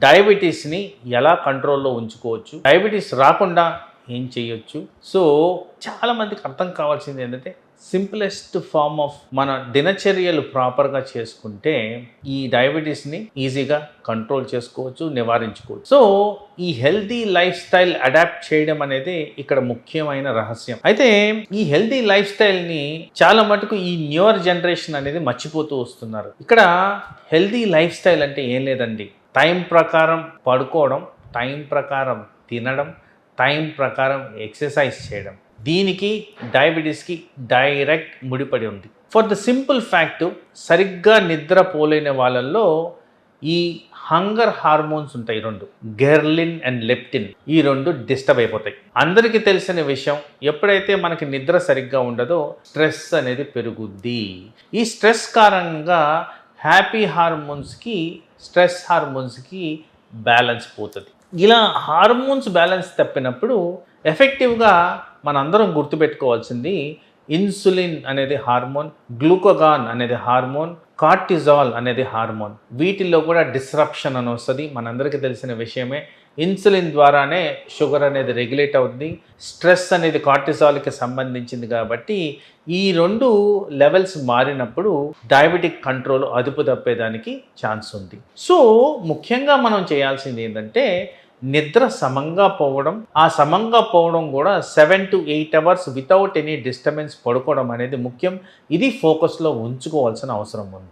డయాబెటీస్ని ఎలా కంట్రోల్లో ఉంచుకోవచ్చు, డయాబెటీస్ రాకుండా ఏం చేయొచ్చు. సో చాలామందికి అర్థం కావాల్సింది ఏంటంటే సింప్లెస్ట్ ఫార్మ్ ఆఫ్ మన దినచర్యలు ప్రాపర్గా చేసుకుంటే ఈ డయాబెటీస్ని ఈజీగా కంట్రోల్ చేసుకోవచ్చు, నివారించుకోవచ్చు. సో ఈ హెల్తీ లైఫ్ స్టైల్ అడాప్ట్ చేయడం అనేది ఇక్కడ ముఖ్యమైన రహస్యం. అయితే ఈ హెల్తీ లైఫ్ స్టైల్ని చాలా మటుకు ఈ న్యూయర్ జనరేషన్ అనేది మర్చిపోతూ వస్తున్నారు. ఇక్కడ హెల్తీ లైఫ్ స్టైల్ అంటే ఏం లేదండి, టైం ప్రకారం పడుకోవడం, టైం ప్రకారం తినడం, టైం ప్రకారం ఎక్సర్సైజ్ చేయడం. దీనికి డయాబెటీస్కి డైరెక్ట్ ముడిపడి ఉంది. ఫర్ ద సింపుల్ ఫ్యాక్ట్, సరిగ్గా నిద్రపోలేని వాళ్ళల్లో ఈ హంగర్ హార్మోన్స్ ఉంటాయి, రెండు, గెర్లిన్ అండ్ లెప్టిన్, ఈ రెండు డిస్టర్బ్ అయిపోతాయి. అందరికీ తెలిసిన విషయం, ఎప్పుడైతే మనకి నిద్ర సరిగ్గా ఉండదో స్ట్రెస్ అనేది పెరుగుద్ది. ఈ స్ట్రెస్ కారణంగా హ్యాపీ హార్మోన్స్కి స్ట్రెస్ హార్మోన్స్కి బ్యాలెన్స్ పోతుంది. ఇలా హార్మోన్స్ బ్యాలెన్స్ తప్పినప్పుడు ఎఫెక్టివ్గా మనందరం గుర్తుపెట్టుకోవాల్సింది ఇన్సులిన్ అనేది హార్మోన్, గ్లూకోగాన్ అనేది హార్మోన్, కార్టిజాల్ అనేది హార్మోన్. వీటిల్లో కూడా డిస్రప్షన్ అని వస్తుంది, మనందరికీ తెలిసిన విషయమే. ఇన్సులిన్ ద్వారానే షుగర్ అనేది రెగ్యులేట్ అవుతుంది. స్ట్రెస్ అనేది కార్టిజాల్కి సంబంధించింది కాబట్టి ఈ రెండు లెవెల్స్ మారినప్పుడు డయాబెటిక్ కంట్రోల్ అదుపు తప్పేదానికి ఛాన్స్ ఉంది. సో ముఖ్యంగా మనం చేయాల్సింది ఏంటంటే నిద్ర సమంగా పోవడం, ఆ సమంగా పోవడం కూడా 7 to 8 hours without any disturbance పడుకోవడం అనేది ముఖ్యం. ఇది ఫోకస్లో ఉంచుకోవాల్సిన అవసరం ఉంది.